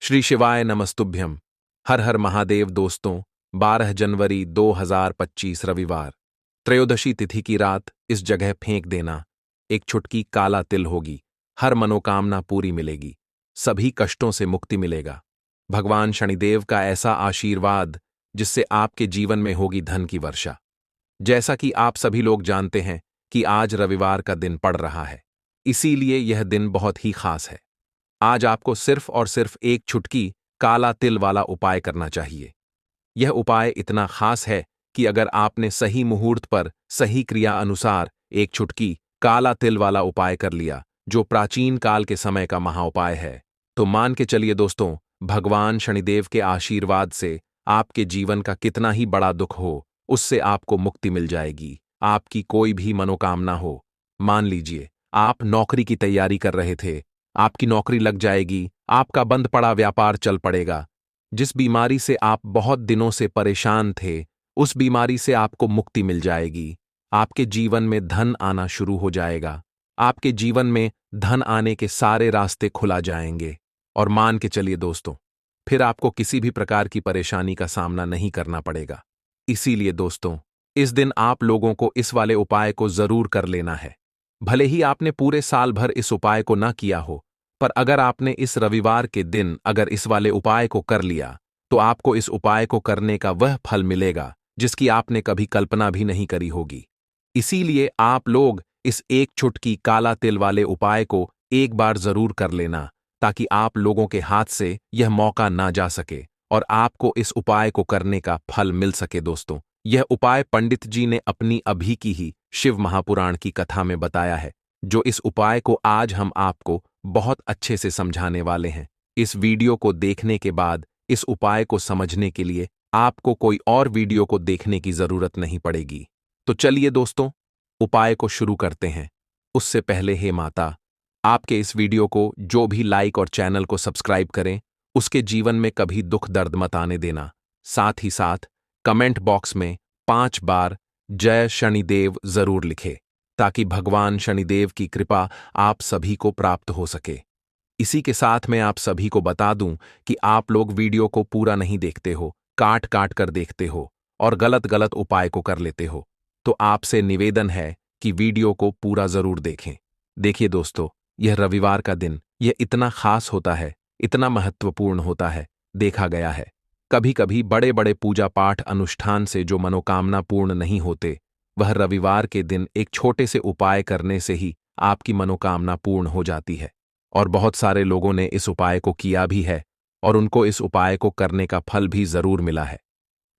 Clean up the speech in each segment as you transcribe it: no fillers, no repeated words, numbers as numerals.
श्री शिवाय नमस्तुभ्यम। हर हर महादेव। दोस्तों, 12 जनवरी 2025 रविवार, त्रयोदशी तिथि की रात इस जगह फेंक देना। एक छुटकी काला तिल होगी, हर मनोकामना पूरी मिलेगी, सभी कष्टों से मुक्ति मिलेगा। भगवान शनिदेव का ऐसा आशीर्वाद जिससे आपके जीवन में होगी धन की वर्षा। जैसा कि आप सभी लोग जानते हैं कि आज रविवार का दिन पड़ रहा है, इसीलिए यह दिन बहुत ही खास है। आज आपको सिर्फ और सिर्फ एक छुटकी काला तिल वाला उपाय करना चाहिए। यह उपाय इतना खास है कि अगर आपने सही मुहूर्त पर सही क्रिया अनुसार एक छुटकी काला तिल वाला उपाय कर लिया, जो प्राचीन काल के समय का महाउपाय है, तो मान के चलिए दोस्तों, भगवान शनिदेव के आशीर्वाद से आपके जीवन का कितना ही बड़ा दुख हो, उससे आपको मुक्ति मिल जाएगी। आपकी कोई भी मनोकामना हो, मान लीजिए आप नौकरी की तैयारी कर रहे थे, आपकी नौकरी लग जाएगी, आपका बंद पड़ा व्यापार चल पड़ेगा। जिस बीमारी से आप बहुत दिनों से परेशान थे, उस बीमारी से आपको मुक्ति मिल जाएगी। आपके जीवन में धन आना शुरू हो जाएगा। आपके जीवन में धन आने के सारे रास्ते खुला जाएंगे। और मान के चलिए दोस्तों, फिर आपको किसी भी प्रकार की परेशानी का सामना नहीं करना पड़ेगा। इसीलिए दोस्तों, इस दिन आप लोगों को इस वाले उपाय को जरूर कर लेना है। भले ही आपने पूरे साल भर इस उपाय को ना किया हो, पर अगर आपने इस रविवार के दिन अगर इस वाले उपाय को कर लिया, तो आपको इस उपाय को करने का वह फल मिलेगा जिसकी आपने कभी कल्पना भी नहीं करी होगी। इसीलिए आप लोग इस एक छुटकी काला तिल वाले उपाय को एक बार जरूर कर लेना, ताकि आप लोगों के हाथ से यह मौका ना जा सके और आपको इस उपाय को करने का फल मिल सके। दोस्तों, यह उपाय पंडित जी ने अपनी अभी की ही शिव महापुराण की कथा में बताया है, जो इस उपाय को आज हम आपको बहुत अच्छे से समझाने वाले हैं। इस वीडियो को देखने के बाद इस उपाय को समझने के लिए आपको कोई और वीडियो को देखने की जरूरत नहीं पड़ेगी। तो चलिए दोस्तों, उपाय को शुरू करते हैं। उससे पहले हे माता, आपके इस वीडियो को जो भी लाइक और चैनल को सब्सक्राइब करें, उसके जीवन में कभी दुख दर्द मत आने देना। साथ ही साथ कमेंट बॉक्स में 5 बार जय शनिदेव जरूर लिखे, ताकि भगवान शनिदेव की कृपा आप सभी को प्राप्त हो सके। इसी के साथ मैं आप सभी को बता दूं कि आप लोग वीडियो को पूरा नहीं देखते हो, काट काट कर देखते हो और गलत गलत उपाय को कर लेते हो। तो आपसे निवेदन है कि वीडियो को पूरा जरूर देखें। देखिए दोस्तों, यह रविवार का दिन यह इतना खास होता है, इतना महत्वपूर्ण होता है। देखा गया है, कभी कभी बड़े बड़े पूजा पाठ अनुष्ठान से जो मनोकामना पूर्ण नहीं होते, वह रविवार के दिन एक छोटे से उपाय करने से ही आपकी मनोकामना पूर्ण हो जाती है। और बहुत सारे लोगों ने इस उपाय को किया भी है और उनको इस उपाय को करने का फल भी जरूर मिला है।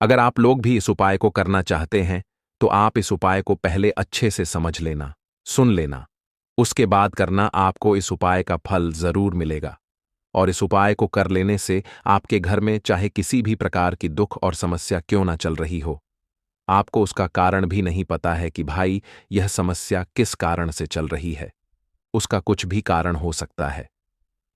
अगर आप लोग भी इस उपाय को करना चाहते हैं, तो आप इस उपाय को पहले अच्छे से समझ लेना, सुन लेना, उसके बाद करना। आपको इस उपाय का फल जरूर मिलेगा। और इस उपाय को कर लेने से आपके घर में चाहे किसी भी प्रकार की दुख और समस्या क्यों ना चल रही हो, आपको उसका कारण भी नहीं पता है कि भाई यह समस्या किस कारण से चल रही है। उसका कुछ भी कारण हो सकता है,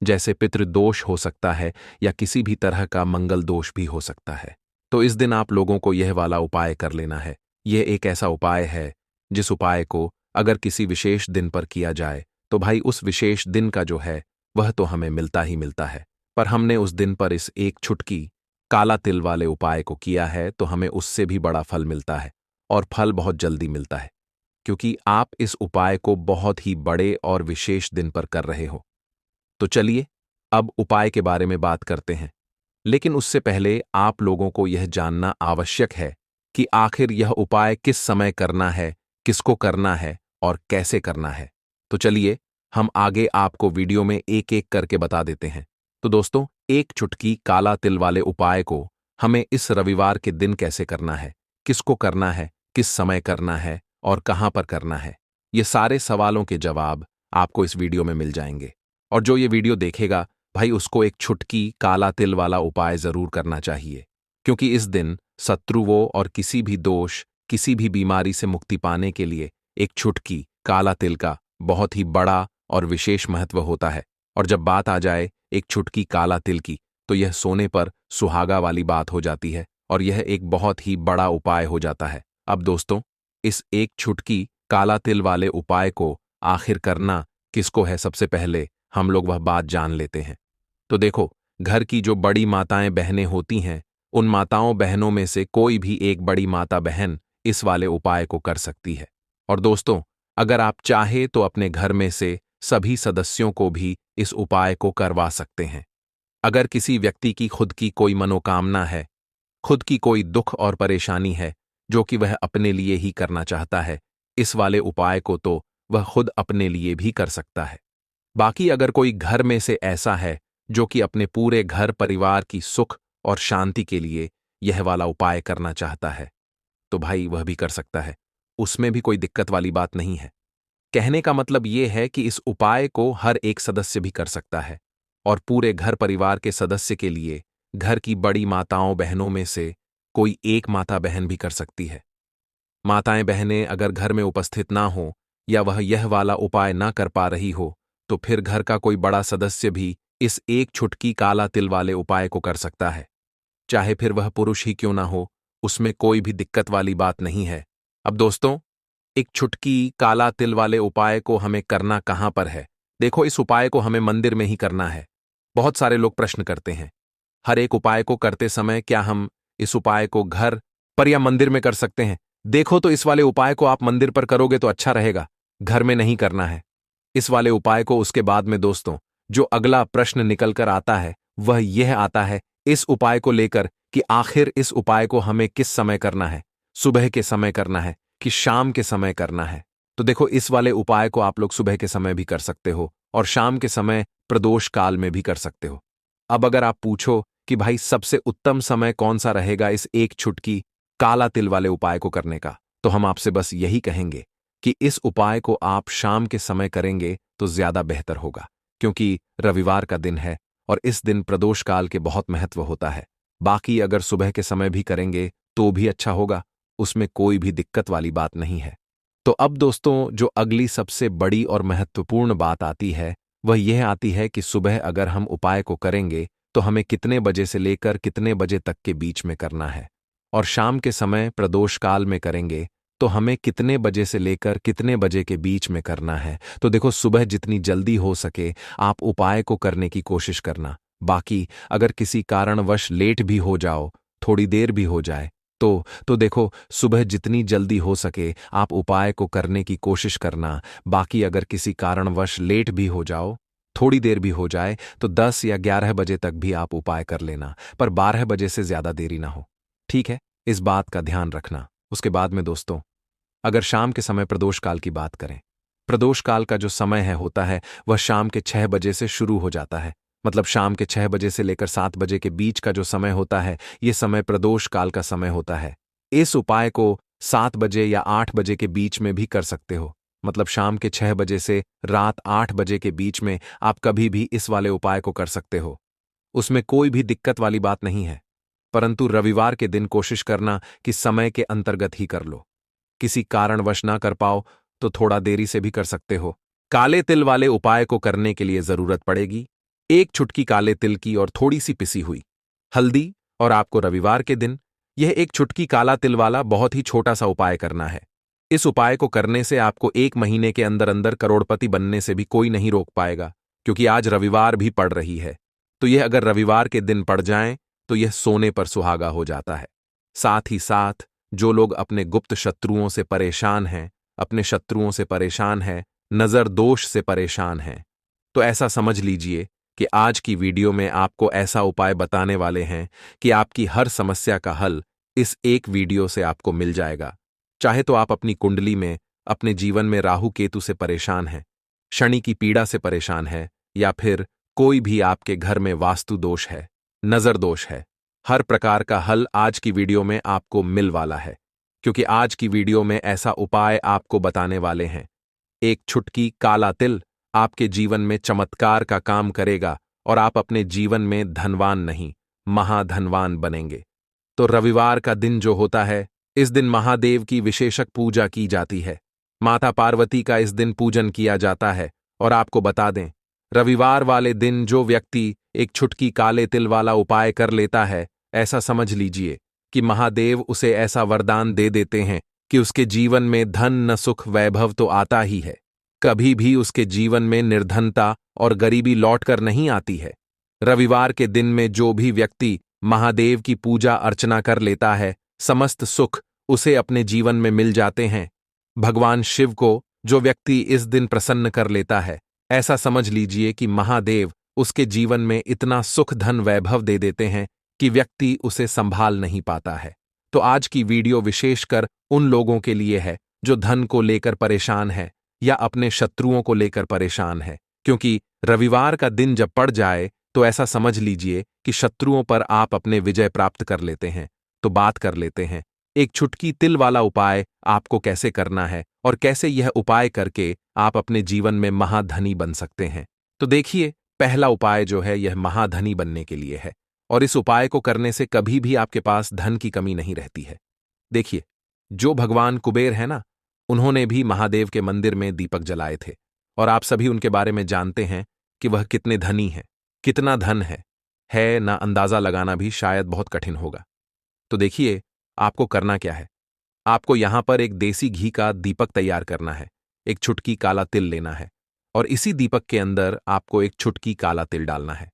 जैसे पितृदोष हो सकता है या किसी भी तरह का मंगल दोष भी हो सकता है। तो इस दिन आप लोगों को यह वाला उपाय कर लेना है। यह एक ऐसा उपाय है जिस उपाय को अगर किसी विशेष दिन पर किया जाए, तो भाई उस विशेष दिन का जो है वह तो हमें मिलता ही मिलता है। पर हमने उस दिन पर इस एक छुटकी काला तिल वाले उपाय को किया है, तो हमें उससे भी बड़ा फल मिलता है और फल बहुत जल्दी मिलता है, क्योंकि आप इस उपाय को बहुत ही बड़े और विशेष दिन पर कर रहे हो। तो चलिए अब उपाय के बारे में बात करते हैं। लेकिन उससे पहले आप लोगों को यह जानना आवश्यक है कि आखिर यह उपाय किस समय करना है, किसको करना है और कैसे करना है। तो चलिए हम आगे आपको वीडियो में एक एक करके बता देते हैं। तो दोस्तों, एक छुटकी काला तिल वाले उपाय को हमें इस रविवार के दिन कैसे करना है, किसको करना है, किस समय करना है और कहां पर करना है, ये सारे सवालों के जवाब आपको इस वीडियो में मिल जाएंगे। और जो ये वीडियो देखेगा, भाई उसको एक छुटकी काला तिल वाला उपाय जरूर करना चाहिए, क्योंकि इस दिन शत्रुओं और किसी भी दोष, किसी भी बीमारी से मुक्ति पाने के लिए एक छुटकी काला तिल का बहुत ही बड़ा और विशेष महत्व होता है। और जब बात आ जाए एक छुटकी काला तिल की, तो यह सोने पर सुहागा वाली बात हो जाती है और यह एक बहुत ही बड़ा उपाय हो जाता है। अब दोस्तों, इस एक छुटकी काला तिल वाले उपाय को आखिर करना किसको है, सबसे पहले हम लोग वह बात जान लेते हैं। तो देखो, घर की जो बड़ी माताएं बहनें होती हैं, उन माताओं बहनों में से कोई भी एक बड़ी माता बहन इस वाले उपाय को कर सकती है। और दोस्तों, अगर आप चाहे तो अपने घर में से सभी सदस्यों को भी इस उपाय को करवा सकते हैं। अगर किसी व्यक्ति की खुद की कोई मनोकामना है, खुद की कोई दुख और परेशानी है जो कि वह अपने लिए ही करना चाहता है, इस वाले उपाय को तो वह खुद अपने लिए भी कर सकता है। बाकी अगर कोई घर में से ऐसा है जो कि अपने पूरे घर परिवार की सुख और शांति के लिए यह वाला उपाय करना चाहता है, तो भाई वह भी कर सकता है। उसमें भी कोई दिक्कत वाली बात नहीं है। कहने का मतलब यह है कि इस उपाय को हर एक सदस्य भी कर सकता है और पूरे घर परिवार के सदस्य के लिए घर की बड़ी माताओं बहनों में से कोई एक माता बहन भी कर सकती है। माताएं बहनें अगर घर में उपस्थित ना हो या वह यह वाला उपाय ना कर पा रही हो, तो फिर घर का कोई बड़ा सदस्य भी इस एक छुटकी काला तिल वाले उपाय को कर सकता है। चाहे फिर वह पुरुष ही क्यों ना हो, उसमें कोई भी दिक्कत वाली बात नहीं है। अब दोस्तों, एक छुटकी काला तिल वाले उपाय को हमें करना कहां पर है? देखो, इस उपाय को हमें मंदिर में ही करना है। बहुत सारे लोग प्रश्न करते हैं, हर एक उपाय को करते समय क्या हम इस उपाय को घर पर या मंदिर में कर सकते हैं? देखो, तो इस वाले उपाय को आप मंदिर पर करोगे तो अच्छा रहेगा, घर में नहीं करना है इस वाले उपाय को। उसके बाद में दोस्तों, जो अगला प्रश्न निकल कर आता है वह यह आता है इस उपाय को लेकर कि आखिर इस उपाय को हमें किस समय करना है, सुबह के समय करना है कि शाम के समय करना है? तो देखो, इस वाले उपाय को आप लोग सुबह के समय भी कर सकते हो और शाम के समय प्रदोष काल में भी कर सकते हो। अब अगर आप पूछो कि भाई सबसे उत्तम समय कौन सा रहेगा इस एक छुटकी काला तिल वाले उपाय को करने का, तो हम आपसे बस यही कहेंगे कि इस उपाय को आप शाम के समय करेंगे तो ज्यादा बेहतर होगा, क्योंकि रविवार का दिन है और इस दिन प्रदोष काल के बहुत महत्व होता है। बाकी अगर सुबह के समय भी करेंगे तो भी अच्छा होगा, उसमें कोई भी दिक्कत वाली बात नहीं है। तो अब दोस्तों, जो अगली सबसे बड़ी और महत्वपूर्ण बात आती है वह यह आती है कि सुबह अगर हम उपाय को करेंगे तो हमें कितने बजे से लेकर कितने बजे तक के बीच में करना है, और शाम के समय प्रदोष काल में करेंगे तो हमें कितने बजे से लेकर कितने बजे के बीच में करना है। तो देखो, सुबह जितनी जल्दी हो सके आप उपाय को करने की कोशिश करना। बाकी अगर किसी कारणवश लेट भी हो जाओ, थोड़ी देर भी हो जाए, तो देखो, सुबह जितनी जल्दी हो सके आप उपाय को करने की कोशिश करना। बाकी अगर किसी कारणवश लेट भी हो जाओ, थोड़ी देर भी हो जाए, तो 10 या 11 बजे तक भी आप उपाय कर लेना, पर 12 बजे से ज्यादा देरी ना हो। ठीक है, इस बात का ध्यान रखना। उसके बाद में दोस्तों, अगर शाम के समय प्रदोष काल की बात करें, प्रदोष काल का जो समय है होता है वह शाम के 6 बजे से शुरू हो जाता है। मतलब शाम के 6 बजे से लेकर 7 बजे के बीच का जो समय होता है, ये समय प्रदोष काल का समय होता है। इस उपाय को 7 बजे या 8 बजे के बीच में भी कर सकते हो। मतलब शाम के 6 बजे से रात 8 बजे के बीच में आप कभी भी इस वाले उपाय को कर सकते हो, उसमें कोई भी दिक्कत वाली बात नहीं है। परंतु रविवार के दिन कोशिश करना कि समय के अंतर्गत ही कर लो। किसी कारणवश ना कर पाओ तो थोड़ा देरी से भी कर सकते हो। काले तिल वाले उपाय को करने के लिए जरूरत पड़ेगी एक छुटकी काले तिल की और थोड़ी सी पिसी हुई हल्दी, और आपको रविवार के दिन यह एक छुटकी काला तिल वाला बहुत ही छोटा सा उपाय करना है। इस उपाय को करने से आपको 1 महीने के अंदर अंदर करोड़पति बनने से भी कोई नहीं रोक पाएगा, क्योंकि आज रविवार भी पड़ रही है। तो यह अगर रविवार के दिन पड़ जाए तो यह सोने पर सुहागा हो जाता है। साथ ही साथ जो लोग अपने गुप्त शत्रुओं से परेशान हैं, अपने शत्रुओं से परेशान हैं, नजर दोष से परेशान हैं, तो ऐसा समझ लीजिए कि आज की वीडियो में आपको ऐसा उपाय बताने वाले हैं कि आपकी हर समस्या का हल इस एक वीडियो से आपको मिल जाएगा। चाहे तो आप अपनी कुंडली में, अपने जीवन में राहु केतु से परेशान हैं, शनि की पीड़ा से परेशान है, या फिर कोई भी आपके घर में वास्तु दोष है, नजर दोष है, हर प्रकार का हल आज की वीडियो में आपको मिल वाला है। क्योंकि आज की वीडियो में ऐसा उपाय आपको बताने वाले हैं, एक छुटकी काला तिल आपके जीवन में चमत्कार का काम करेगा और आप अपने जीवन में धनवान नहीं, महाधनवान बनेंगे। तो रविवार का दिन जो होता है, इस दिन महादेव की विशेषक पूजा की जाती है। माता पार्वती का इस दिन पूजन किया जाता है। और आपको बता दें, रविवार वाले दिन जो व्यक्ति एक छुटकी काले तिल वाला उपाय कर लेता है, ऐसा समझ लीजिए कि महादेव उसे ऐसा वरदान दे देते हैं कि उसके जीवन में धन न सुख वैभव तो आता ही है, कभी भी उसके जीवन में निर्धनता और गरीबी लौट कर नहीं आती है। रविवार के दिन में जो भी व्यक्ति महादेव की पूजा अर्चना कर लेता है, समस्त सुख उसे अपने जीवन में मिल जाते हैं। भगवान शिव को जो व्यक्ति इस दिन प्रसन्न कर लेता है, ऐसा समझ लीजिए कि महादेव उसके जीवन में इतना सुख धन वैभव दे देते हैं कि व्यक्ति उसे संभाल नहीं पाता है। तो आज की वीडियो विशेषकर उन लोगों के लिए है जो धन को लेकर परेशान है या अपने शत्रुओं को लेकर परेशान है, क्योंकि रविवार का दिन जब पड़ जाए तो ऐसा समझ लीजिए कि शत्रुओं पर आप अपने विजय प्राप्त कर लेते हैं। तो बात कर लेते हैं एक छुटकी तिल वाला उपाय आपको कैसे करना है और कैसे यह उपाय करके आप अपने जीवन में महाधनी बन सकते हैं। तो देखिए, पहला उपाय जो है यह महाधनी बनने के लिए है और इस उपाय को करने से कभी भी आपके पास धन की कमी नहीं रहती है। देखिए, जो भगवान कुबेर है ना, उन्होंने भी महादेव के मंदिर में दीपक जलाए थे और आप सभी उनके बारे में जानते हैं कि वह कितने धनी हैं, कितना धन है ना अंदाजा लगाना भी शायद बहुत कठिन होगा। तो देखिए, आपको करना क्या है। आपको यहां पर एक देसी घी का दीपक तैयार करना है, एक छुटकी काला तिल लेना है और इसी दीपक के अंदर आपको एक छुटकी काला तिल डालना है।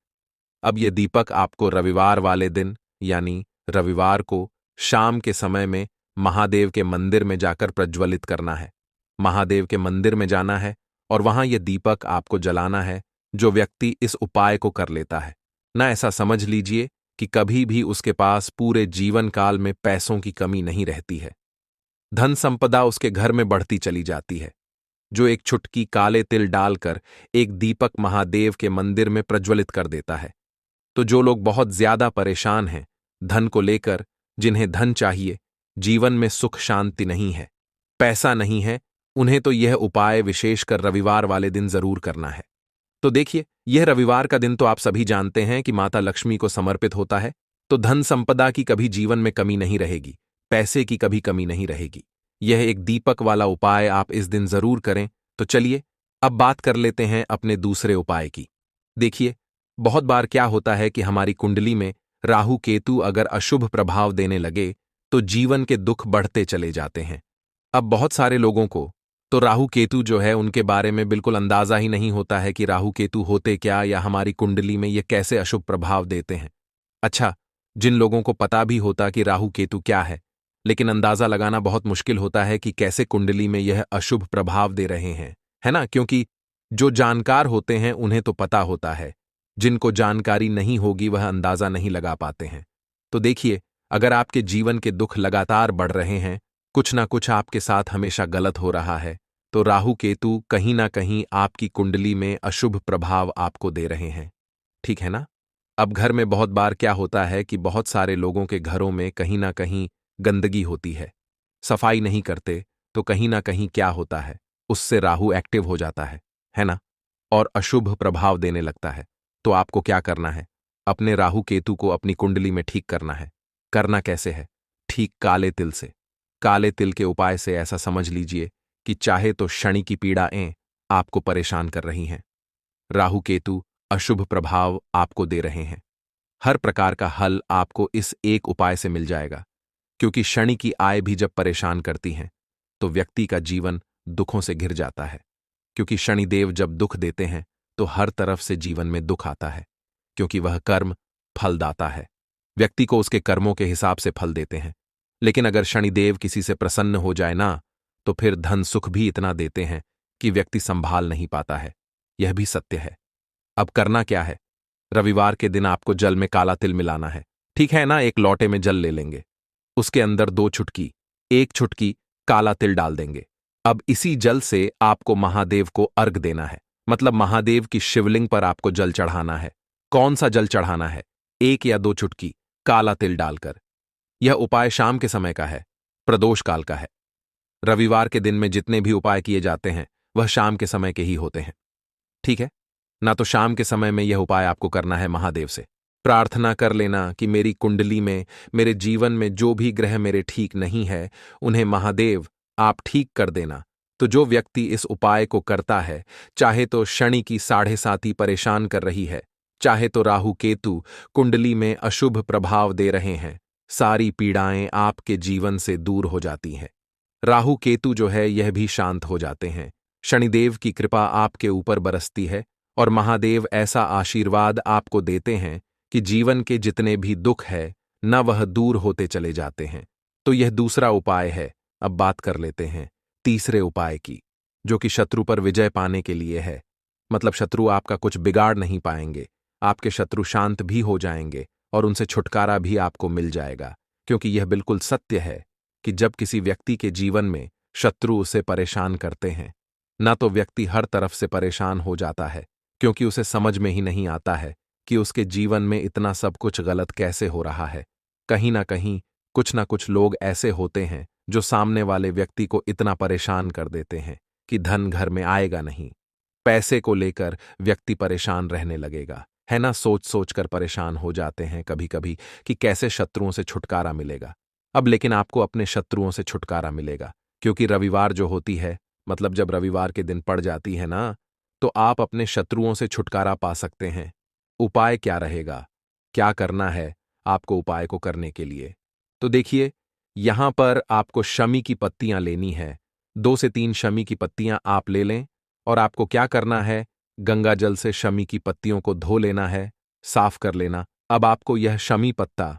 अब यह दीपक आपको रविवार वाले दिन यानी रविवार को शाम के समय में महादेव के मंदिर में जाकर प्रज्वलित करना है। महादेव के मंदिर में जाना है और वहां यह दीपक आपको जलाना है। जो व्यक्ति इस उपाय को कर लेता है ना, ऐसा समझ लीजिए कि कभी भी उसके पास पूरे जीवन काल में पैसों की कमी नहीं रहती है। धन संपदा उसके घर में बढ़ती चली जाती है। जो एक छुटकी काले तिल डालकर एक दीपक महादेव के मंदिर में प्रज्वलित कर देता है, तो जो लोग बहुत ज्यादा परेशान हैं धन को लेकर, जिन्हें धन चाहिए, जीवन में सुख शांति नहीं है, पैसा नहीं है, उन्हें तो यह उपाय विशेषकर रविवार वाले दिन जरूर करना है। तो देखिए, यह रविवार का दिन तो आप सभी जानते हैं कि माता लक्ष्मी को समर्पित होता है, तो धन संपदा की कभी जीवन में कमी नहीं रहेगी, पैसे की कभी कमी नहीं रहेगी। यह एक दीपक वाला उपाय आप इस दिन जरूर करें। तो चलिए, अब बात कर लेते हैं अपने दूसरे उपाय की। देखिए, बहुत बार क्या होता है कि हमारी कुंडली में राहु केतु अगर अशुभ प्रभाव देने लगे तो जीवन के दुख बढ़ते चले जाते हैं। अब बहुत सारे लोगों को तो राहु केतु जो है उनके बारे में बिल्कुल अंदाजा ही नहीं होता है कि राहु केतु होते क्या या हमारी कुंडली में ये कैसे अशुभ प्रभाव देते हैं। अच्छा, जिन लोगों को पता भी होता कि राहु केतु क्या है, लेकिन अंदाजा लगाना बहुत मुश्किल होता है कि कैसे कुंडली में यह अशुभ प्रभाव दे रहे हैं, है ना? क्योंकि जो जानकार होते हैं उन्हें तो पता होता है, जिनको जानकारी नहीं होगी वह अंदाजा नहीं लगा पाते हैं। तो देखिए, अगर आपके जीवन के दुख लगातार बढ़ रहे हैं, कुछ ना कुछ आपके साथ हमेशा गलत हो रहा है, तो राहु केतु कहीं ना कहीं आपकी कुंडली में अशुभ प्रभाव आपको दे रहे हैं। ठीक है ना? अब घर में बहुत बार क्या होता है कि बहुत सारे लोगों के घरों में कहीं ना कहीं गंदगी होती है, सफाई नहीं करते, तो कहीं ना कहीं क्या होता है, उससे राहु एक्टिव हो जाता है ना? और अशुभ प्रभाव देने लगता है। तो आपको क्या करना है? अपने राहु केतु को अपनी कुंडली में ठीक करना है। करना कैसे है? ठीक काले तिल से। काले तिल के उपाय से ऐसा समझ लीजिए कि चाहे तो शनि की पीड़ाएं आपको परेशान कर रही हैं, राहु केतु अशुभ प्रभाव आपको दे रहे हैं, हर प्रकार का हल आपको इस एक उपाय से मिल जाएगा। क्योंकि शनि की आय भी जब परेशान करती हैं तो व्यक्ति का जीवन दुखों से घिर जाता है। क्योंकि शनिदेव जब दुख देते हैं तो हर तरफ से जीवन में दुख आता है, क्योंकि वह कर्म फलदाता है। व्यक्ति को उसके कर्मों के हिसाब से फल देते हैं। लेकिन अगर शनिदेव किसी से प्रसन्न हो जाए ना, तो फिर धन सुख भी इतना देते हैं कि व्यक्ति संभाल नहीं पाता है। यह भी सत्य है। अब करना क्या है? रविवार के दिन आपको जल में काला तिल मिलाना है। ठीक है ना? एक लोटे में जल ले लेंगे, उसके अंदर 2 चुटकी, 1 चुटकी काला तिल डाल देंगे। अब इसी जल से आपको महादेव को अर्घ देना है, मतलब महादेव की शिवलिंग पर आपको जल चढ़ाना है। कौन सा जल चढ़ाना है? 1 या 2 चुटकी काला तिल डालकर। यह उपाय शाम के समय का है, प्रदोष काल का है। रविवार के दिन में जितने भी उपाय किए जाते हैं वह शाम के समय के ही होते हैं। ठीक है ना? तो शाम के समय में यह उपाय आपको करना है। महादेव से प्रार्थना कर लेना कि मेरी कुंडली में, मेरे जीवन में जो भी ग्रह मेरे ठीक नहीं है, उन्हें महादेव आप ठीक कर देना। तो जो व्यक्ति इस उपाय को करता है, चाहे तो शनि की 7.5 परेशान कर रही है, चाहे तो राहु केतु कुंडली में अशुभ प्रभाव दे रहे हैं, सारी पीड़ाएं आपके जीवन से दूर हो जाती हैं। राहु केतु जो है यह भी शांत हो जाते हैं। शनिदेव की कृपा आपके ऊपर बरसती है और महादेव ऐसा आशीर्वाद आपको देते हैं कि जीवन के जितने भी दुख है न वह दूर होते चले जाते हैं। तो यह दूसरा उपाय है। अब बात कर लेते हैं तीसरे उपाय की, जो कि शत्रु पर विजय पाने के लिए है। मतलब शत्रु आपका कुछ बिगाड़ नहीं पाएंगे, आपके शत्रु शांत भी हो जाएंगे और उनसे छुटकारा भी आपको मिल जाएगा। क्योंकि यह बिल्कुल सत्य है कि जब किसी व्यक्ति के जीवन में शत्रु उसे परेशान करते हैं, ना तो व्यक्ति हर तरफ से परेशान हो जाता है, क्योंकि उसे समझ में ही नहीं आता है कि उसके जीवन में इतना सब कुछ गलत कैसे हो रहा है। कहीं ना कुछ लोग ऐसे होते हैं जो सामने वाले व्यक्ति को इतना परेशान कर देते हैं कि धन घर में आएगा नहीं। पैसे को लेकर व्यक्ति परेशान रहने लगेगा, है ना। सोच सोच कर परेशान हो जाते हैं कभी कभी कि कैसे शत्रुओं से छुटकारा मिलेगा। अब लेकिन आपको अपने शत्रुओं से छुटकारा मिलेगा, क्योंकि रविवार जो होती है, मतलब जब रविवार के दिन पड़ जाती है ना, तो आप अपने शत्रुओं से छुटकारा पा सकते हैं। उपाय क्या रहेगा, क्या करना है आपको उपाय को करने के लिए? तो देखिए, यहां पर आपको शमी की पत्तियां लेनी है। 2 से 3 शमी की पत्तियां आप ले लें और आपको क्या करना है, गंगा जल से शमी की पत्तियों को धो लेना है, साफ कर लेना। अब आपको यह शमी पत्ता,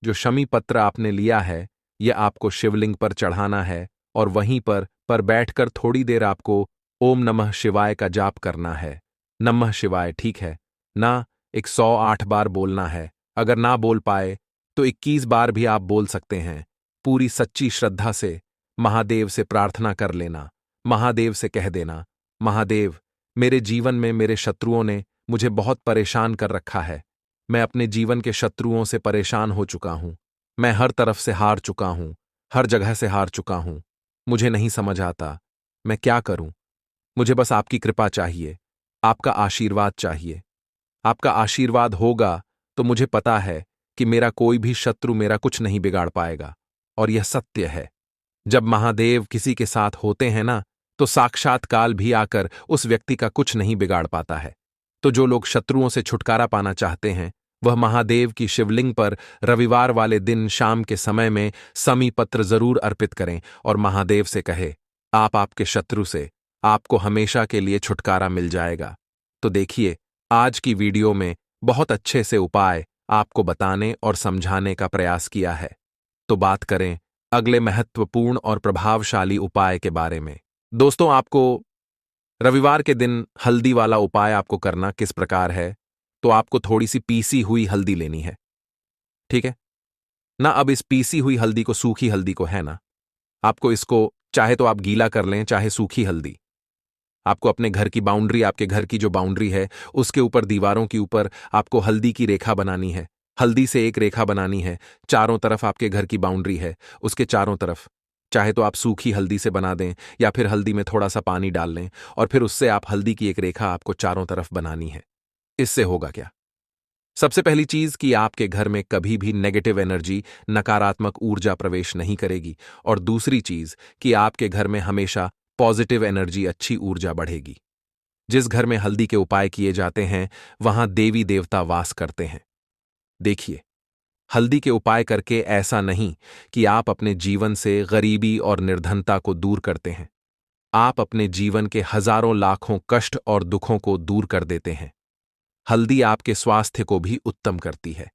जो शमी पत्र आपने लिया है, यह आपको शिवलिंग पर चढ़ाना है और वहीं पर बैठकर थोड़ी देर आपको ओम नमः शिवाय का जाप करना है। नमः शिवाय, ठीक है ना? 108 बार बोलना है। अगर ना बोल पाए तो 21 बार भी आप बोल सकते हैं। पूरी सच्ची श्रद्धा से महादेव से प्रार्थना कर लेना। महादेव से कह देना, महादेव, मेरे जीवन में मेरे शत्रुओं ने मुझे बहुत परेशान कर रखा है। मैं अपने जीवन के शत्रुओं से परेशान हो चुका हूं। मैं हर तरफ से हार चुका हूं, हर जगह से हार चुका हूं। मुझे नहीं समझ आता मैं क्या करूं। मुझे बस आपकी कृपा चाहिए, आपका आशीर्वाद चाहिए। आपका आशीर्वाद होगा तो मुझे पता है कि मेरा कोई भी शत्रु मेरा कुछ नहीं बिगाड़ पाएगा। और यह सत्य है। जब महादेव किसी के साथ होते हैं ना, तो साक्षात काल भी आकर उस व्यक्ति का कुछ नहीं बिगाड़ पाता है। तो जो लोग शत्रुओं से छुटकारा पाना चाहते हैं, वह महादेव की शिवलिंग पर रविवार वाले दिन शाम के समय में समी पत्र जरूर अर्पित करें और महादेव से कहे, आपके शत्रु से आपको हमेशा के लिए छुटकारा मिल जाएगा। तो देखिए, आज की वीडियो में बहुत अच्छे से उपाय आपको बताने और समझाने का प्रयास किया है। तो बात करें अगले महत्वपूर्ण और प्रभावशाली उपाय के बारे में। दोस्तों, आपको रविवार के दिन हल्दी वाला उपाय आपको करना किस प्रकार है, तो आपको थोड़ी सी पीसी हुई हल्दी लेनी है, ठीक है ना। अब इस पीसी हुई हल्दी को, सूखी हल्दी को, है ना, आपको इसको चाहे तो आप गीला कर लें, चाहे सूखी हल्दी। आपको अपने घर की बाउंड्री, आपके घर की जो बाउंड्री है, उसके ऊपर, दीवारों के ऊपर आपको हल्दी की रेखा बनानी है। हल्दी से एक रेखा बनानी है। चारों तरफ आपके घर की बाउंड्री है, उसके चारों तरफ चाहे तो आप सूखी हल्दी से बना दें या फिर हल्दी में थोड़ा सा पानी डाल लें और फिर उससे आप हल्दी की एक रेखा आपको चारों तरफ बनानी है। इससे होगा क्या? सबसे पहली चीज कि आपके घर में कभी भी नेगेटिव एनर्जी, नकारात्मक ऊर्जा प्रवेश नहीं करेगी। और दूसरी चीज कि आपके घर में हमेशा पॉजिटिव एनर्जी, अच्छी ऊर्जा बढ़ेगी। जिस घर में हल्दी के उपाय किए जाते हैं, वहां देवी देवता वास करते हैं। देखिए, हल्दी के उपाय करके ऐसा नहीं कि आप अपने जीवन से गरीबी और निर्धनता को दूर करते हैं। आप अपने जीवन के हजारों लाखों कष्ट और दुखों को दूर कर देते हैं। हल्दी आपके स्वास्थ्य को भी उत्तम करती है।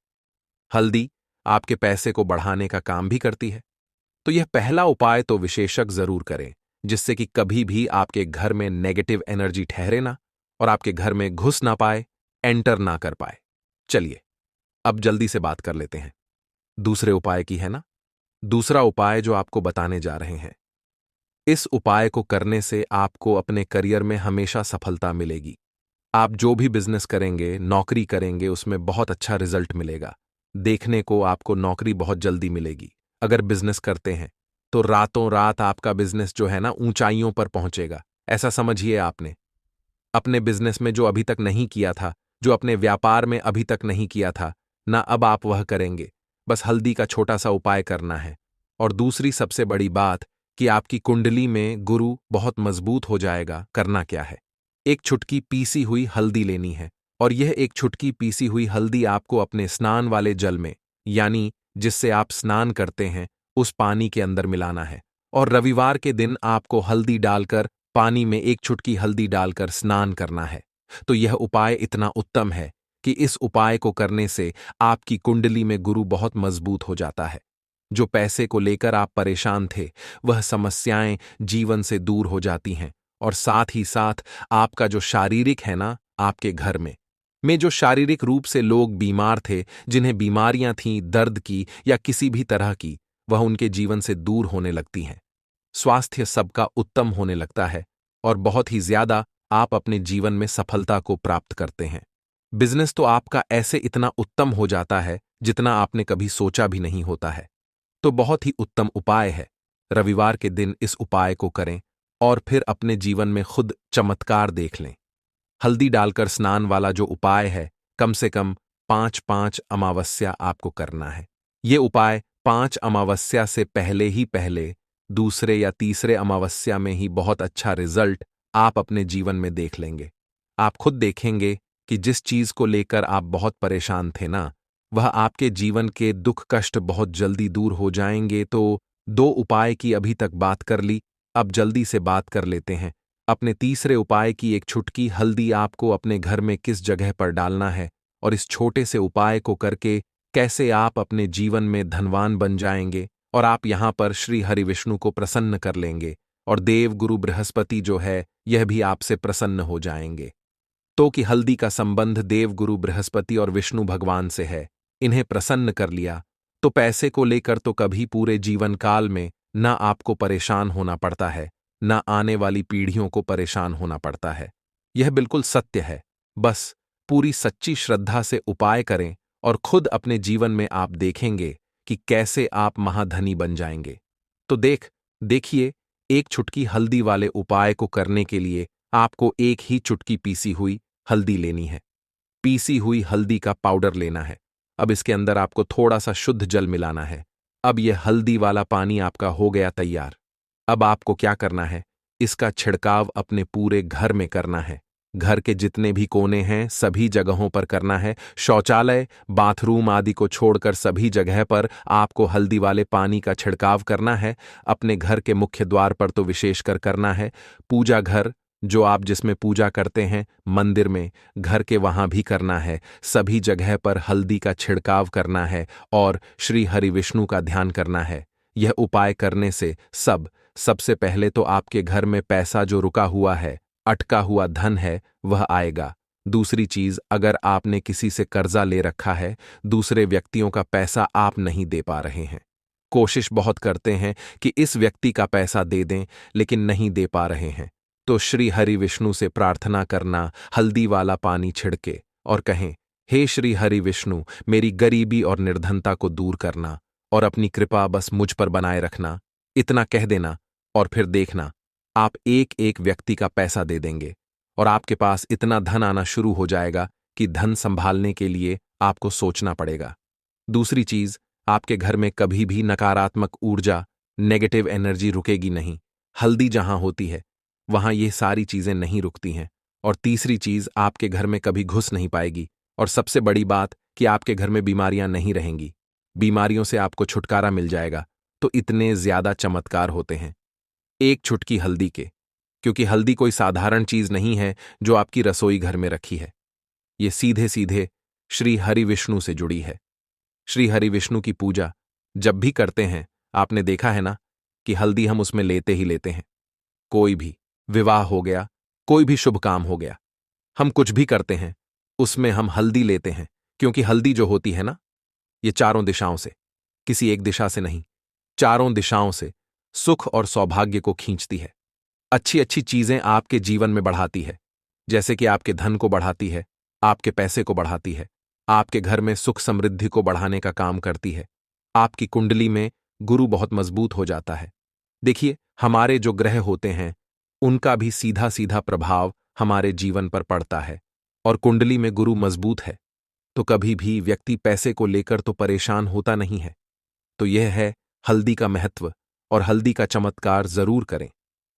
हल्दी आपके पैसे को बढ़ाने का काम भी करती है। तो यह पहला उपाय तो विशेषज्ञ जरूर करें, जिससे कि कभी भी आपके घर में नेगेटिव एनर्जी ठहरे ना और आपके घर में घुस ना पाए, एंटर ना कर पाए। चलिए, अब जल्दी से बात कर लेते हैं दूसरे उपाय की, है ना। दूसरा उपाय जो आपको बताने जा रहे हैं, इस उपाय को करने से आपको अपने करियर में हमेशा सफलता मिलेगी। आप जो भी बिजनेस करेंगे, नौकरी करेंगे, उसमें बहुत अच्छा रिजल्ट मिलेगा। देखने को आपको नौकरी बहुत जल्दी मिलेगी। अगर बिजनेस करते हैं तो रातों रात आपका बिजनेस जो है ना, ऊंचाइयों पर पहुंचेगा। ऐसा समझिए, आपने अपने बिजनेस में जो अभी तक नहीं किया था, जो अपने व्यापार में अभी तक नहीं किया था ना, अब आप वह करेंगे। बस हल्दी का छोटा सा उपाय करना है। और दूसरी सबसे बड़ी बात कि आपकी कुंडली में गुरु बहुत मजबूत हो जाएगा। करना क्या है, एक चुटकी पीसी हुई हल्दी लेनी है और यह एक चुटकी पीसी हुई हल्दी आपको अपने स्नान वाले जल में, यानी जिससे आप स्नान करते हैं, उस पानी के अंदर मिलाना है। और रविवार के दिन आपको हल्दी डालकर, पानी में एक चुटकी हल्दी डालकर स्नान करना है। तो यह उपाय इतना उत्तम है कि इस उपाय को करने से आपकी कुंडली में गुरु बहुत मजबूत हो जाता है। जो पैसे को लेकर आप परेशान थे, वह समस्याएं जीवन से दूर हो जाती हैं, और साथ ही साथ आपका जो शारीरिक है ना, आपके घर में जो शारीरिक रूप से लोग बीमार थे, जिन्हें बीमारियां थीं दर्द की या किसी भी तरह की, वह उनके जीवन से दूर होने लगती हैं। स्वास्थ्य सबका उत्तम होने लगता है और बहुत ही ज्यादा आप अपने जीवन में सफलता को प्राप्त करते हैं। बिजनेस तो आपका ऐसे इतना उत्तम हो जाता है जितना आपने कभी सोचा भी नहीं होता है। तो बहुत ही उत्तम उपाय है। रविवार के दिन इस उपाय को करें और फिर अपने जीवन में खुद चमत्कार देख लें। हल्दी डालकर स्नान वाला जो उपाय है, कम से कम 5-5 अमावस्या आपको करना है। ये उपाय 5 अमावस्या से पहले दूसरे या तीसरे अमावस्या में ही बहुत अच्छा रिजल्ट आप अपने जीवन में देख लेंगे। आप खुद देखेंगे कि जिस चीज को लेकर आप बहुत परेशान थे ना, वह आपके जीवन के दुख कष्ट बहुत जल्दी दूर हो जाएंगे। तो 2 उपाय की अभी तक बात कर ली, अब जल्दी से बात कर लेते हैं अपने तीसरे उपाय की। एक छुटकी हल्दी आपको अपने घर में किस जगह पर डालना है और इस छोटे से उपाय को करके कैसे आप अपने जीवन में धनवान बन जाएंगे और आप यहां पर श्री हरि विष्णु को प्रसन्न कर लेंगे और देव गुरु बृहस्पति जो है यह भी आपसे प्रसन्न हो जाएंगे। तो कि हल्दी का संबंध देव गुरु बृहस्पति और विष्णु भगवान से है, इन्हें प्रसन्न कर लिया तो पैसे को लेकर तो कभी पूरे जीवन काल में न आपको परेशान होना पड़ता है, न आने वाली पीढ़ियों को परेशान होना पड़ता है। यह बिल्कुल सत्य है। बस पूरी सच्ची श्रद्धा से उपाय करें और खुद अपने जीवन में आप देखेंगे कि कैसे आप महाधनी बन जाएंगे। तो देखिए, एक चुटकी हल्दी वाले उपाय को करने के लिए आपको एक ही चुटकी पीसी हुई हल्दी लेनी है। पीसी हुई हल्दी का पाउडर लेना है। अब इसके अंदर आपको थोड़ा सा शुद्ध जल मिलाना है। अब यह हल्दी वाला पानी आपका हो गया तैयार। अब आपको क्या करना है, इसका छिड़काव अपने पूरे घर में करना है। घर के जितने भी कोने हैं सभी जगहों पर करना है। शौचालय, बाथरूम आदि को छोड़कर सभी जगह पर आपको हल्दी वाले पानी का छिड़काव करना है। अपने घर के मुख्य द्वार पर तो विशेषकर करना है। पूजा घर जो आप जिसमें पूजा करते हैं, मंदिर में, घर के वहां भी करना है। सभी जगह पर हल्दी का छिड़काव करना है और श्री हरि विष्णु का ध्यान करना है। यह उपाय करने से सबसे पहले तो आपके घर में पैसा जो रुका हुआ है, अटका हुआ धन है, वह आएगा। दूसरी चीज, अगर आपने किसी से कर्जा ले रखा है, दूसरे व्यक्तियों का पैसा आप नहीं दे पा रहे हैं, कोशिश बहुत करते हैं कि इस व्यक्ति का पैसा दे दें लेकिन नहीं दे पा रहे हैं, तो श्री हरि विष्णु से प्रार्थना करना, हल्दी वाला पानी छिड़के और कहें, हे श्री हरि विष्णु, मेरी गरीबी और निर्धनता को दूर करना और अपनी कृपा बस मुझ पर बनाए रखना। इतना कह देना और फिर देखना, आप एक एक व्यक्ति का पैसा दे देंगे और आपके पास इतना धन आना शुरू हो जाएगा कि धन संभालने के लिए आपको सोचना पड़ेगा। दूसरी चीज, आपके घर में कभी भी नकारात्मक ऊर्जा, नेगेटिव एनर्जी रुकेगी नहीं। हल्दी जहां होती है वहां ये सारी चीजें नहीं रुकती हैं। और तीसरी चीज, आपके घर में कभी घुस नहीं पाएगी। और सबसे बड़ी बात कि आपके घर में बीमारियां नहीं रहेंगी। बीमारियों से आपको छुटकारा मिल जाएगा। तो इतने ज्यादा चमत्कार होते हैं एक चुटकी हल्दी के, क्योंकि हल्दी कोई साधारण चीज नहीं है जो आपकी रसोई घर में रखी है। ये सीधे सीधे श्री हरि विष्णु से जुड़ी है। श्री हरि विष्णु की पूजा जब भी करते हैं, आपने देखा है ना कि हल्दी हम उसमें लेते ही लेते हैं। कोई भी विवाह हो गया, कोई भी शुभ काम हो गया, हम कुछ भी करते हैं उसमें हम हल्दी लेते हैं, क्योंकि हल्दी जो होती है ना, ये चारों दिशाओं से, किसी एक दिशा से नहीं, चारों दिशाओं से सुख और सौभाग्य को खींचती है। अच्छी अच्छी चीजें आपके जीवन में बढ़ाती है, जैसे कि आपके धन को बढ़ाती है, आपके पैसे को बढ़ाती है, आपके घर में सुख समृद्धि को बढ़ाने का काम करती है। आपकी कुंडली में गुरु बहुत मजबूत हो जाता है। देखिए, हमारे जो ग्रह होते हैं उनका भी सीधा सीधा प्रभाव हमारे जीवन पर पड़ता है, और कुंडली में गुरु मजबूत है तो कभी भी व्यक्ति पैसे को लेकर तो परेशान होता नहीं है। तो यह है हल्दी का महत्व, और हल्दी का चमत्कार जरूर करें।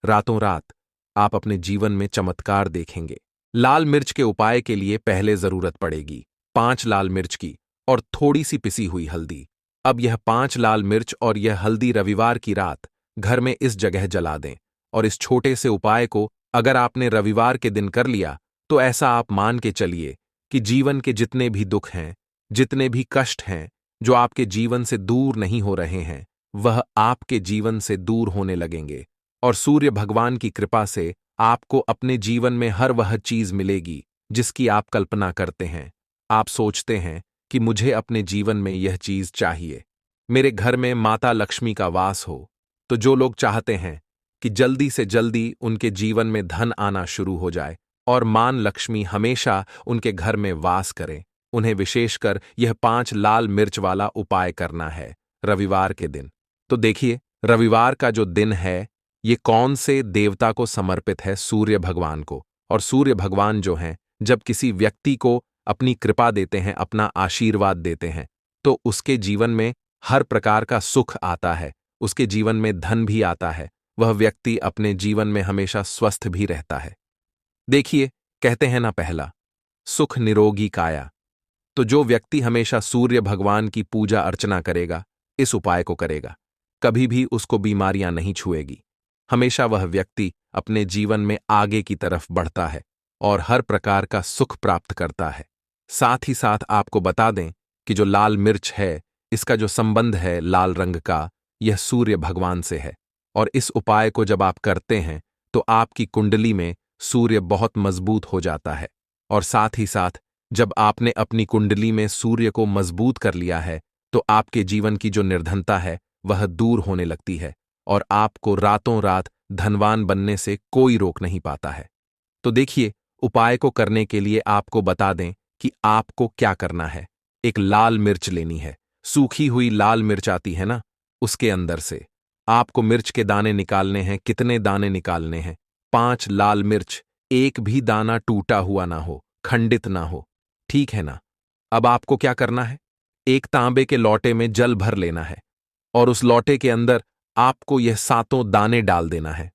रातों रात आप अपने जीवन में चमत्कार देखेंगे। लाल मिर्च के उपाय के लिए पहले जरूरत पड़ेगी 5 लाल मिर्च की और थोड़ी सी पिसी हुई हल्दी। अब यह 5 लाल मिर्च और यह हल्दी रविवार की रात घर में इस जगह जला दें, और इस छोटे से उपाय को अगर आपने रविवार के दिन कर लिया तो ऐसा आप मान के चलिए कि जीवन के जितने भी दुख हैं, जितने भी कष्ट हैं, जो आपके जीवन से दूर नहीं हो रहे हैं, वह आपके जीवन से दूर होने लगेंगे और सूर्य भगवान की कृपा से आपको अपने जीवन में हर वह चीज मिलेगी जिसकी आप कल्पना करते हैं। आप सोचते हैं कि मुझे अपने जीवन में यह चीज चाहिए, मेरे घर में माता लक्ष्मी का वास हो। तो जो लोग चाहते हैं कि जल्दी से जल्दी उनके जीवन में धन आना शुरू हो जाए और मान लक्ष्मी हमेशा उनके घर में वास करें, उन्हें विशेषकर यह 5 लाल मिर्च वाला उपाय करना है रविवार के दिन। तो देखिए, रविवार का जो दिन है, ये कौन से देवता को समर्पित है? सूर्य भगवान को। और सूर्य भगवान जो हैं, जब किसी व्यक्ति को अपनी कृपा देते हैं, अपना आशीर्वाद देते हैं, तो उसके जीवन में हर प्रकार का सुख आता है, उसके जीवन में धन भी आता है, वह व्यक्ति अपने जीवन में हमेशा स्वस्थ भी रहता है। देखिए, कहते हैं ना, पहला सुख निरोगी काया। तो जो व्यक्ति हमेशा सूर्य भगवान की पूजा अर्चना करेगा, इस उपाय को करेगा, कभी भी उसको बीमारियां नहीं छुएगी। हमेशा वह व्यक्ति अपने जीवन में आगे की तरफ बढ़ता है और हर प्रकार का सुख प्राप्त करता है। साथ ही साथ आपको बता दें कि जो लाल मिर्च है, इसका जो संबंध है लाल रंग का, यह सूर्य भगवान से है। और इस उपाय को जब आप करते हैं तो आपकी कुंडली में सूर्य बहुत मजबूत हो जाता है। और साथ ही साथ जब आपने अपनी कुंडली में सूर्य को मजबूत कर लिया है, तो आपके जीवन की जो निर्धनता है वह दूर होने लगती है और आपको रातों रात धनवान बनने से कोई रोक नहीं पाता है। तो देखिए, उपाय को करने के लिए आपको बता दें कि आपको क्या करना है। एक लाल मिर्च लेनी है, सूखी हुई लाल मिर्च आती है ना, उसके अंदर से आपको मिर्च के दाने निकालने हैं। कितने दाने निकालने हैं? 5 लाल मिर्च, एक भी दाना टूटा हुआ ना हो, खंडित ना हो, ठीक है ना। अब आपको क्या करना है? एक तांबे के लोटे में जल भर लेना है और उस लोटे के अंदर आपको यह 7 दाने डाल देना है।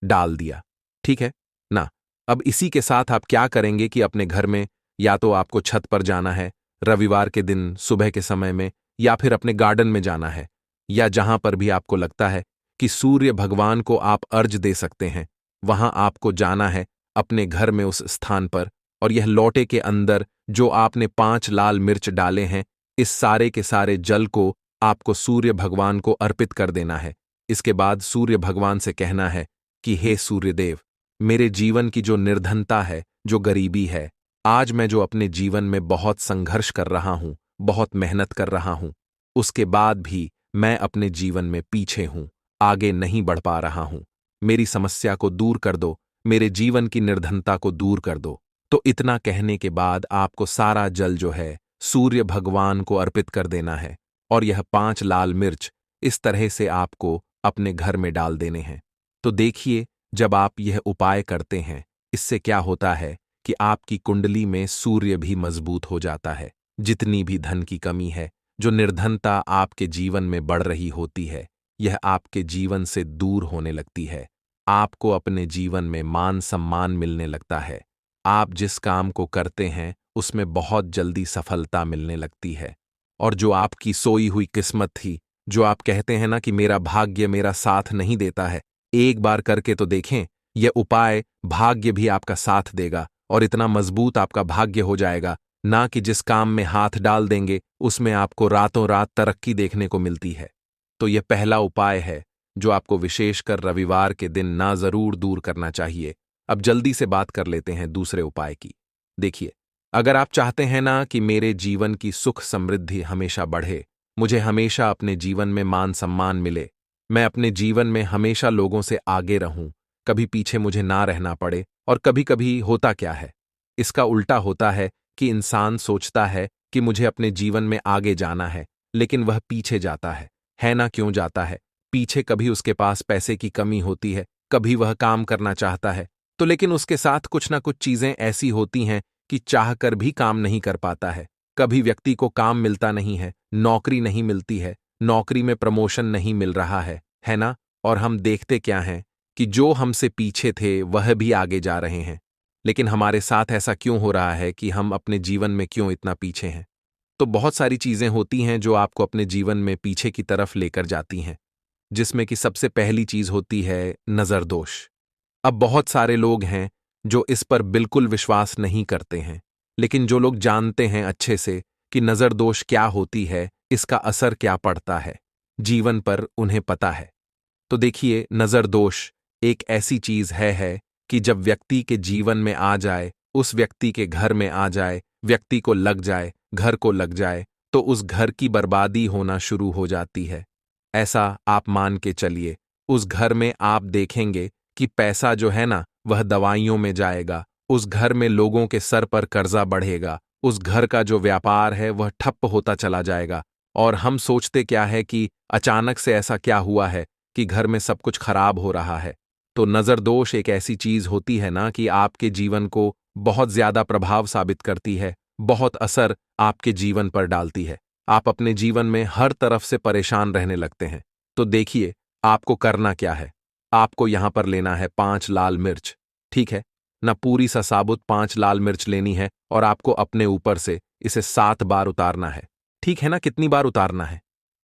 डाल दिया, ठीक है ना। अब इसी के साथ आप क्या करेंगे कि अपने घर में या तो आपको छत पर जाना है रविवार के दिन सुबह के समय में, या फिर अपने गार्डन में जाना है, या जहां पर भी आपको लगता है कि सूर्य भगवान को आप अर्ज दे सकते हैं, वहां आपको जाना है अपने घर में उस स्थान पर। और यह लोटे के अंदर जो आपने 5 लाल मिर्च डाले हैं, इस सारे के सारे जल को आपको सूर्य भगवान को अर्पित कर देना है। इसके बाद सूर्य भगवान से कहना है कि हे सूर्यदेव, मेरे जीवन की जो निर्धनता है, जो गरीबी है, आज मैं जो अपने जीवन में बहुत संघर्ष कर रहा हूं, बहुत मेहनत कर रहा हूं, उसके बाद भी मैं अपने जीवन में पीछे हूं, आगे नहीं बढ़ पा रहा हूं। मेरी समस्या को दूर कर दो, मेरे जीवन की निर्धनता को दूर कर दो। तो इतना कहने के बाद आपको सारा जल जो है सूर्य भगवान को अर्पित कर देना है और यह 5 लाल मिर्च इस तरह से आपको अपने घर में डाल देने हैं। तो देखिए, जब आप यह उपाय करते हैं, इससे क्या होता है कि आपकी कुंडली में सूर्य भी मजबूत हो जाता है। जितनी भी धन की कमी है, जो निर्धनता आपके जीवन में बढ़ रही होती है, यह आपके जीवन से दूर होने लगती है। आपको अपने जीवन में मान सम्मान मिलने लगता है। आप जिस काम को करते हैं उसमें बहुत जल्दी सफलता मिलने लगती है। और जो आपकी सोई हुई किस्मत थी, जो आप कहते हैं ना कि मेरा भाग्य मेरा साथ नहीं देता है, एक बार करके तो देखें, यह उपाय भाग्य भी आपका साथ देगा और इतना मजबूत आपका भाग्य हो जाएगा ना कि जिस काम में हाथ डाल देंगे उसमें आपको रातों रात तरक्की देखने को मिलती है। तो यह पहला उपाय है जो आपको विशेषकर रविवार के दिन ना जरूर दूर करना चाहिए। अब जल्दी से बात कर लेते हैं दूसरे उपाय की। देखिए, अगर आप चाहते हैं ना कि मेरे जीवन की सुख समृद्धि हमेशा बढ़े, मुझे हमेशा अपने जीवन में मान सम्मान मिले, मैं अपने जीवन में हमेशा लोगों से आगे रहूं, कभी पीछे मुझे ना रहना पड़े। और कभी कभी होता क्या है, इसका उल्टा होता है कि इंसान सोचता है कि मुझे अपने जीवन में आगे जाना है, लेकिन वह पीछे जाता है ना। क्यों जाता है? पीछे कभी उसके पास पैसे की कमी होती है, कभी वह काम करना चाहता है, तो लेकिन उसके साथ कुछ ना कुछ चीजें ऐसी होती हैं कि चाहकर भी काम नहीं कर पाता है। कभी व्यक्ति को काम मिलता नहीं है, नौकरी नहीं मिलती है, नौकरी में प्रमोशन नहीं मिल रहा है ना। और हम देखते क्या हैं कि जो हमसे पीछे थे वह भी आगे जा रहे हैं। लेकिन हमारे साथ ऐसा क्यों हो रहा है कि हम अपने जीवन में क्यों इतना पीछे हैं? तो बहुत सारी चीजें होती हैं जो आपको अपने जीवन में पीछे की तरफ लेकर जाती हैं, जिसमें कि सबसे पहली चीज होती है नजर दोष। अब बहुत सारे लोग हैं जो इस पर बिल्कुल विश्वास नहीं करते हैं। लेकिन जो लोग जानते हैं अच्छे से कि नज़र दोष क्या होती है, इसका असर क्या पड़ता है जीवन पर, उन्हें पता है। तो देखिए, नज़र दोष एक ऐसी चीज है कि जब व्यक्ति के जीवन में आ जाए, उस व्यक्ति के घर में आ जाए, व्यक्ति को लग जाए, घर को लग जाए, तो उस घर की बर्बादी होना शुरू हो जाती है। ऐसा आप मान के चलिए, उस घर में आप देखेंगे कि पैसा जो है ना, वह दवाइयों में जाएगा, उस घर में लोगों के सर पर कर्जा बढ़ेगा, उस घर का जो व्यापार है वह ठप्प होता चला जाएगा। और हम सोचते क्या है कि अचानक से ऐसा क्या हुआ है कि घर में सब कुछ खराब हो रहा है। तो नज़र दोष एक ऐसी चीज होती है ना कि आपके जीवन को बहुत ज्यादा प्रभाव साबित करती है, बहुत असर आपके जीवन पर डालती है। आप अपने जीवन में हर तरफ से परेशान रहने लगते हैं। तो देखिए, आपको करना क्या है। आपको यहां पर लेना है 5 लाल मिर्च, ठीक है ना, पूरी सा साबुत 5 लाल मिर्च लेनी है और आपको अपने ऊपर से इसे 7 बार उतारना है। ठीक है ना, कितनी बार उतारना है?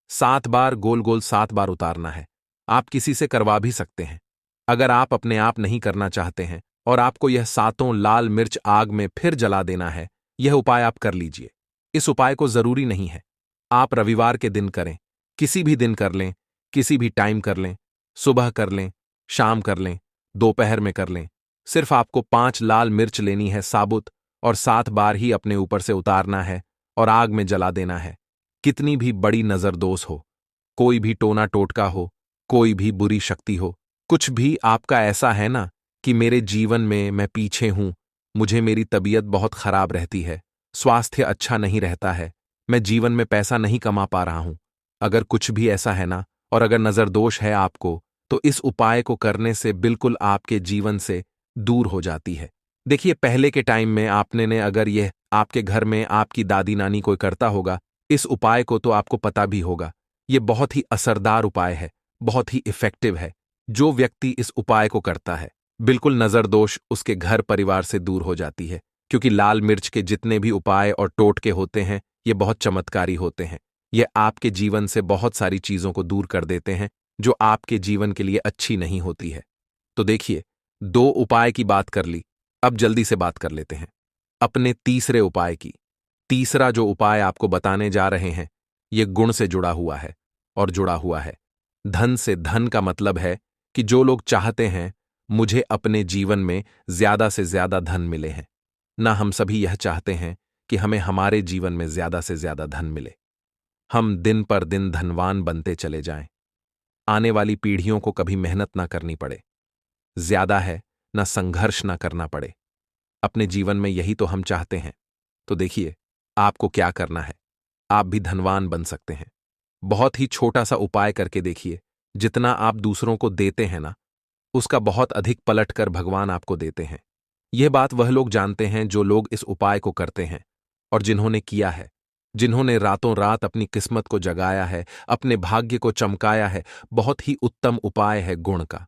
7 बार, गोल गोल 7 बार उतारना है। आप किसी से करवा भी सकते हैं। अगर आप अपने आप नहीं करना चाहते हैं और आपको यह 7 लाल मिर्च आग में फिर जला देना है, यह उपाय आप कर लीजिए। इस उपाय को जरूरी नहीं है आप रविवार के दिन करें, किसी भी दिन कर लें, किसी भी टाइम कर लें, सुबह कर लें, शाम कर लें, दोपहर में कर लें। सिर्फ आपको 5 लाल मिर्च लेनी है साबुत, और 7 बार ही अपने ऊपर से उतारना है और आग में जला देना है। कितनी भी बड़ी नजरदोष हो, कोई भी टोना टोटका हो, कोई भी बुरी शक्ति हो, कुछ भी आपका ऐसा है ना कि मेरे जीवन में मैं पीछे हूं, मुझे मेरी तबीयत बहुत खराब रहती है, स्वास्थ्य अच्छा नहीं रहता है, मैं जीवन में पैसा नहीं कमा पा रहा हूं, अगर कुछ भी ऐसा है ना, और अगर नजरदोष है आपको, तो इस उपाय को करने से बिल्कुल आपके जीवन से दूर हो जाती है। देखिए, पहले के टाइम में आपने ने अगर यह आपके घर में आपकी दादी नानी कोई करता होगा, इस उपाय को तो आपको पता भी होगा। यह बहुत ही असरदार उपाय है, बहुत ही इफेक्टिव है। जो व्यक्ति इस उपाय को करता है, बिल्कुल नजरदोष उसके घर परिवार से दूर हो जाती है, क्योंकि लाल मिर्च के जितने भी उपाय और टोटके होते हैं, ये बहुत चमत्कारी होते हैं। ये आपके जीवन से बहुत सारी चीजों को दूर कर देते हैं जो आपके जीवन के लिए अच्छी नहीं होती है। तो देखिए, 2 उपाय की बात कर ली, अब जल्दी से बात कर लेते हैं अपने तीसरे उपाय की। तीसरा जो उपाय आपको बताने जा रहे हैं, यह गुण से जुड़ा हुआ है और जुड़ा हुआ है धन से। धन का मतलब है कि जो लोग चाहते हैं मुझे अपने जीवन में ज्यादा से ज्यादा धन मिले हैं ना, हम सभी यह चाहते हैं कि हमें हमारे जीवन में ज्यादा से ज्यादा धन मिले, हम दिन पर दिन धनवान बनते चले जाएं, आने वाली पीढ़ियों को कभी मेहनत ना करनी पड़े, ज्यादा है ना संघर्ष ना करना पड़े। अपने जीवन में यही तो हम चाहते हैं। तो देखिए, आपको क्या करना है, आप भी धनवान बन सकते हैं। बहुत ही छोटा सा उपाय करके देखिए। जितना आप दूसरों को देते हैं ना, उसका बहुत अधिक पलटकर भगवान आपको देते हैं। यह बात वह लोग जानते हैं जो लोग इस उपाय को करते हैं और जिन्होंने किया है, जिन्होंने रातों रात अपनी किस्मत को जगाया है, अपने भाग्य को चमकाया है। बहुत ही उत्तम उपाय है गुण का।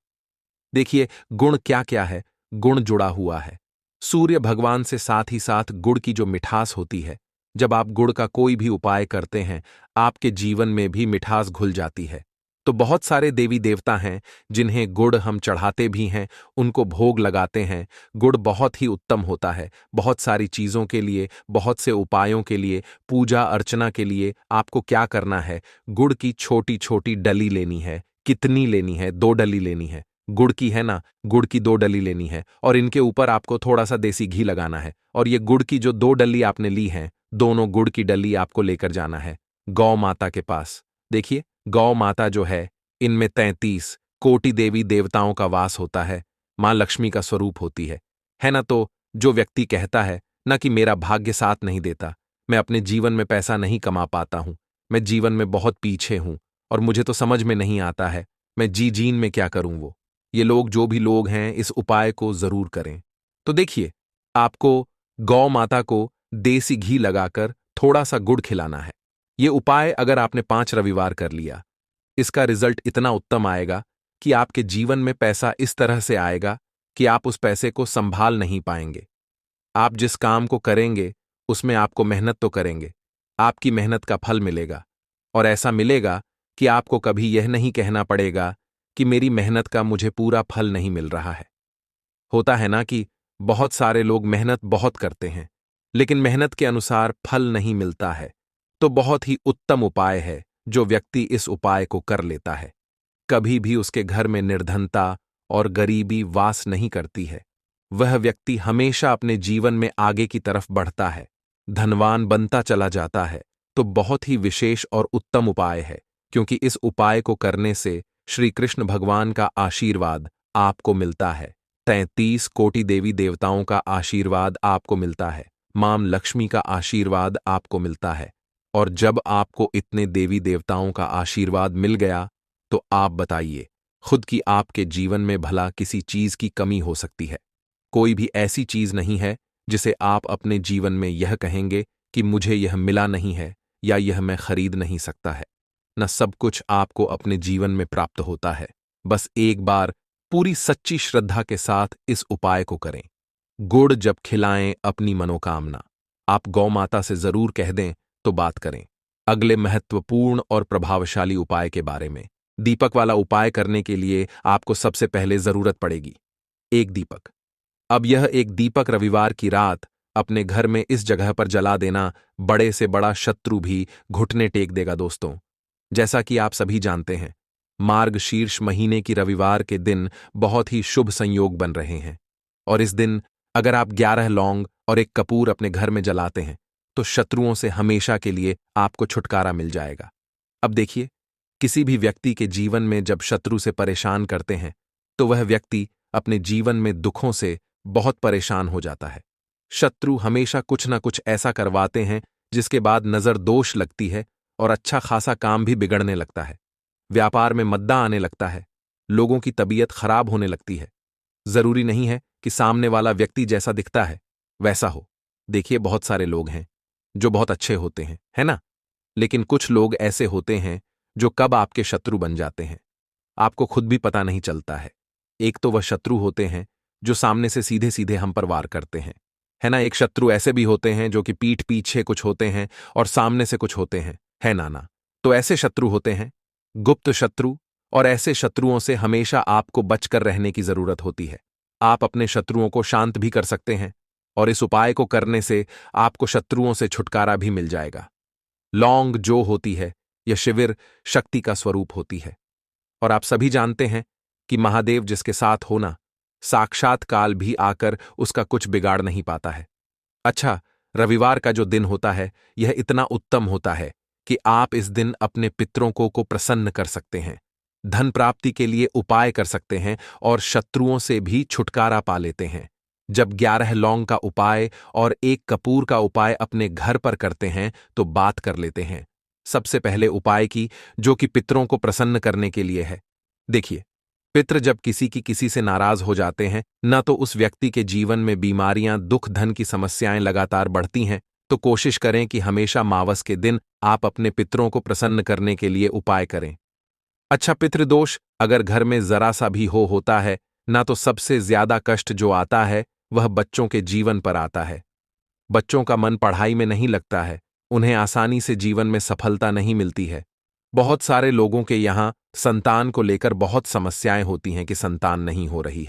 देखिए, गुण क्या क्या है। गुण जुड़ा हुआ है सूर्य भगवान से, साथ ही साथ गुड़ की जो मिठास होती है। जब आप गुड़ का कोई भी उपाय करते हैं, आपके जीवन में भी मिठास घुल जाती है। तो बहुत सारे देवी देवता हैं जिन्हें गुड़ हम चढ़ाते भी हैं, उनको भोग लगाते हैं। गुड़ बहुत ही उत्तम होता है बहुत सारी चीजों के लिए, बहुत से उपायों के लिए, पूजा अर्चना के लिए। आपको क्या करना है, गुड़ की छोटी छोटी डली लेनी है। कितनी लेनी है? 2 डली लेनी है। गुड़ की है ना, गुड़ की 2 डली लेनी है और इनके ऊपर आपको थोड़ा सा देसी घी लगाना है। और ये गुड़ की जो 2 डली आपने ली हैं, दोनों गुड़ की डली आपको लेकर जाना है गौ माता के पास। देखिए, गौ माता जो है, इनमें 33 कोटि देवी देवताओं का वास होता है, मां लक्ष्मी का स्वरूप होती है ना। तो जो व्यक्ति कहता है ना कि मेरा भाग्य साथ नहीं देता, मैं अपने जीवन में पैसा नहीं कमा पाता हूं, मैं जीवन में बहुत पीछे हूं और मुझे तो समझ में नहीं आता है मैं जीन में क्या करूं, वो ये लोग, जो भी लोग हैं, इस उपाय को जरूर करें। तो देखिए, आपको गौ माता को देसी घी लगाकर थोड़ा सा गुड़ खिलाना है। यह उपाय अगर आपने 5 रविवार कर लिया, इसका रिजल्ट इतना उत्तम आएगा कि आपके जीवन में पैसा इस तरह से आएगा कि आप उस पैसे को संभाल नहीं पाएंगे। आप जिस काम को करेंगे उसमें आपको मेहनत तो करेंगे, आपकी मेहनत का फल मिलेगा, और ऐसा मिलेगा कि आपको कभी यह नहीं कहना पड़ेगा कि मेरी मेहनत का मुझे पूरा फल नहीं मिल रहा है। होता है ना कि बहुत सारे लोग मेहनत बहुत करते हैं, लेकिन मेहनत के अनुसार फल नहीं मिलता है। तो बहुत ही उत्तम उपाय है जो व्यक्ति इस उपाय को कर लेता है, कभी भी उसके घर में निर्धनता और गरीबी वास नहीं करती है। वह व्यक्ति हमेशा अपने जीवन में आगे की तरफ बढ़ता है, धनवान बनता चला जाता है। तो बहुत ही विशेष और उत्तम उपाय है, क्योंकि इस उपाय को करने से श्री कृष्ण भगवान का आशीर्वाद आपको मिलता है। 33 कोटि देवी देवताओं का आशीर्वाद आपको मिलता है, मां लक्ष्मी का आशीर्वाद आपको मिलता है। और जब आपको इतने देवी देवताओं का आशीर्वाद मिल गया, तो आप बताइए खुद की आपके जीवन में भला किसी चीज की कमी हो सकती है? कोई भी ऐसी चीज नहीं है जिसे आप अपने जीवन में यह कहेंगे कि मुझे यह मिला नहीं है या यह मैं खरीद नहीं सकता है। न सब कुछ आपको अपने जीवन में प्राप्त होता है। बस एक बार पूरी सच्ची श्रद्धा के साथ इस उपाय को करें। गुड़ जब खिलाएं अपनी मनोकामना, आप गौ माता से जरूर कह दें तो बात करें। अगले महत्वपूर्ण और प्रभावशाली उपाय के बारे में। दीपक वाला उपाय करने के लिए आपको सबसे पहले जरूरत पड़ेगी एक दीपक। अब यह एक दीपक रविवार की रात अपने घर में इस जगह पर जला देना, बड़े से बड़ा शत्रु भी घुटने टेक देगा दोस्तों। जैसा कि आप सभी जानते हैं, मार्गशीर्ष महीने की रविवार के दिन बहुत ही शुभ संयोग बन रहे हैं, और इस दिन अगर आप 11 लौंग और एक कपूर अपने घर में जलाते हैं तो शत्रुओं से हमेशा के लिए आपको छुटकारा मिल जाएगा। अब देखिए, किसी भी व्यक्ति के जीवन में जब शत्रु से परेशान करते हैं तो वह व्यक्ति अपने जीवन में दुखों से बहुत परेशान हो जाता है। शत्रु हमेशा कुछ न कुछ ऐसा करवाते हैं जिसके बाद नजर दोष लगती है और अच्छा खासा काम भी बिगड़ने लगता है। व्यापार में मद्दा आने लगता है, लोगों की तबीयत खराब होने लगती है। जरूरी नहीं है कि सामने वाला व्यक्ति जैसा दिखता है वैसा हो। देखिए, बहुत सारे लोग हैं जो बहुत अच्छे होते हैं, है ना? लेकिन कुछ लोग ऐसे होते हैं जो कब आपके शत्रु बन जाते हैं आपको खुद भी पता नहीं चलता है। एक तो वह शत्रु होते हैं जो सामने से सीधे सीधे हम पर वार करते हैं, है ना? एक शत्रु ऐसे भी होते हैं जो कि पीठ पीछे कुछ होते हैं और सामने से कुछ होते हैं, है ना? तो ऐसे शत्रु होते हैं गुप्त शत्रु, और ऐसे शत्रुओं से हमेशा आपको बचकर रहने की जरूरत होती है। आप अपने शत्रुओं को शांत भी कर सकते हैं, और इस उपाय को करने से आपको शत्रुओं से छुटकारा भी मिल जाएगा। लौंग जो होती है, यह शिविर शक्ति का स्वरूप होती है, और आप सभी जानते हैं कि महादेव जिसके साथ होना, साक्षात काल भी आकर उसका कुछ बिगाड़ नहीं पाता है। अच्छा, रविवार का जो दिन होता है यह इतना उत्तम होता है कि आप इस दिन अपने पितरों को प्रसन्न कर सकते हैं, धन प्राप्ति के लिए उपाय कर सकते हैं और शत्रुओं से भी छुटकारा पा लेते हैं। जब 11 लौंग का उपाय और एक कपूर का उपाय अपने घर पर करते हैं तो बात कर लेते हैं सबसे पहले उपाय की, जो कि पितरों को प्रसन्न करने के लिए है। देखिए, पितृ जब किसी से नाराज हो जाते हैं, न तो उस व्यक्ति के जीवन में बीमारियां, दुख, धन की समस्याएं लगातार बढ़ती हैं, तो कोशिश करें कि हमेशा मावस के दिन आप अपने पितरों को प्रसन्न करने के लिए उपाय करें। अच्छा, पितृदोष अगर घर में जरा सा भी होता है ना, तो सबसे ज्यादा कष्ट जो आता है वह बच्चों के जीवन पर आता है। बच्चों का मन पढ़ाई में नहीं लगता है, उन्हें आसानी से जीवन में सफलता नहीं मिलती है। बहुत सारे लोगों के यहां संतान को लेकर बहुत समस्याएं होती हैं कि संतान नहीं हो रही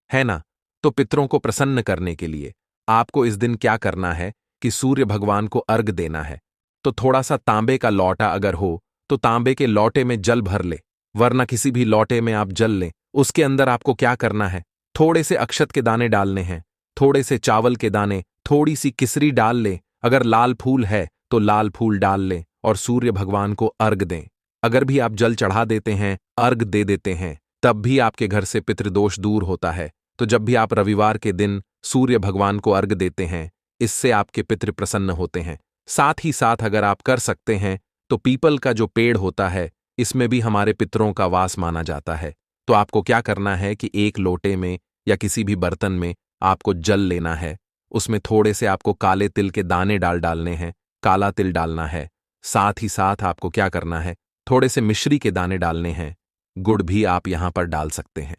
है ना? तो पितरों को प्रसन्न करने के लिए आपको इस दिन क्या करना है कि सूर्य भगवान को अर्घ देना है। तो थोड़ा सा तांबे का लौटा अगर हो तो तांबे के लौटे में जल भर ले, वरना किसी भी लौटे में आप जल लें। उसके अंदर आपको क्या करना है, थोड़े से अक्षत के दाने डालने हैं, थोड़े से चावल के दाने, थोड़ी सी किसरी डाल लें, अगर लाल फूल है तो लाल फूल डाल लें और सूर्य भगवान को अर्घ दें। अगर भी आप जल चढ़ा देते हैं, अर्घ दे देते हैं, तब भी आपके घर से पितृदोष दूर होता है। तो जब भी आप रविवार के दिन सूर्य भगवान को अर्घ देते हैं, इससे आपके पितृ प्रसन्न होते हैं। साथ ही साथ अगर आप कर सकते हैं तो पीपल का जो पेड़ होता है, इसमें भी हमारे पितरों का वास माना जाता है। तो आपको क्या करना है कि एक लोटे में या किसी भी बर्तन में आपको जल लेना है, उसमें थोड़े से आपको काले तिल के दाने डालने हैं, काला तिल डालना है। साथ ही साथ आपको क्या करना है, थोड़े से मिश्री के दाने डालने हैं, गुड़ भी आप यहां पर डाल सकते हैं।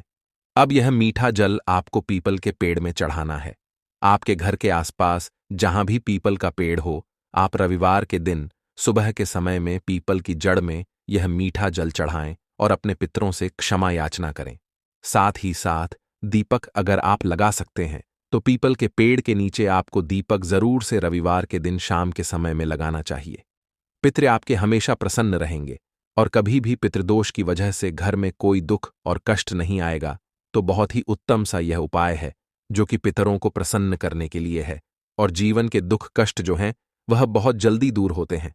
अब यह मीठा जल आपको पीपल के पेड़ में चढ़ाना है। आपके घर के आसपास जहां भी पीपल का पेड़ हो, आप रविवार के दिन सुबह के समय में पीपल की जड़ में यह मीठा जल चढ़ाएं और अपने पितरों से क्षमा याचना करें। साथ ही साथ दीपक अगर आप लगा सकते हैं तो पीपल के पेड़ के नीचे आपको दीपक जरूर से रविवार के दिन शाम के समय में लगाना चाहिए। पितृ आपके हमेशा प्रसन्न रहेंगे और कभी भी पितृदोष की वजह से घर में कोई दुख और कष्ट नहीं आएगा। तो बहुत ही उत्तम सा यह उपाय है जो कि पितरों को प्रसन्न करने के लिए है, और जीवन के दुख कष्ट जो हैं वह बहुत जल्दी दूर होते हैं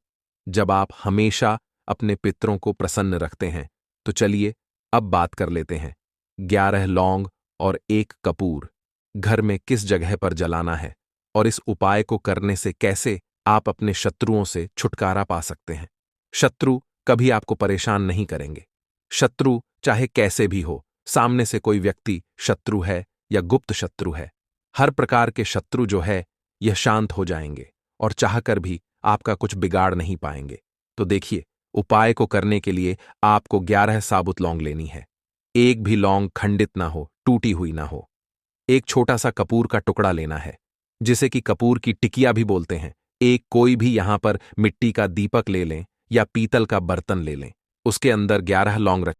जब आप हमेशा अपने पितरों को प्रसन्न रखते हैं। तो चलिए अब बात कर लेते हैं 11 लौंग और 1 कपूर घर में किस जगह पर जलाना है और इस उपाय को करने से कैसे आप अपने शत्रुओं से छुटकारा पा सकते हैं। शत्रु कभी आपको परेशान नहीं करेंगे। शत्रु चाहे कैसे भी हो, सामने से कोई व्यक्ति शत्रु है या गुप्त शत्रु है, हर प्रकार के शत्रु जो है यह शांत हो जाएंगे और चाहकर भी आपका कुछ बिगाड़ नहीं पाएंगे। तो देखिए, उपाय को करने के लिए आपको 11 साबुत लौंग लेनी है। एक भी लौंग खंडित ना हो, टूटी हुई ना हो। एक छोटा सा कपूर का टुकड़ा लेना है, जिसे कि कपूर की टिकिया भी बोलते हैं। एक कोई भी यहां पर मिट्टी का दीपक ले लें या पीतल का बर्तन ले लें, उसके अंदर 11 लौंग रखें।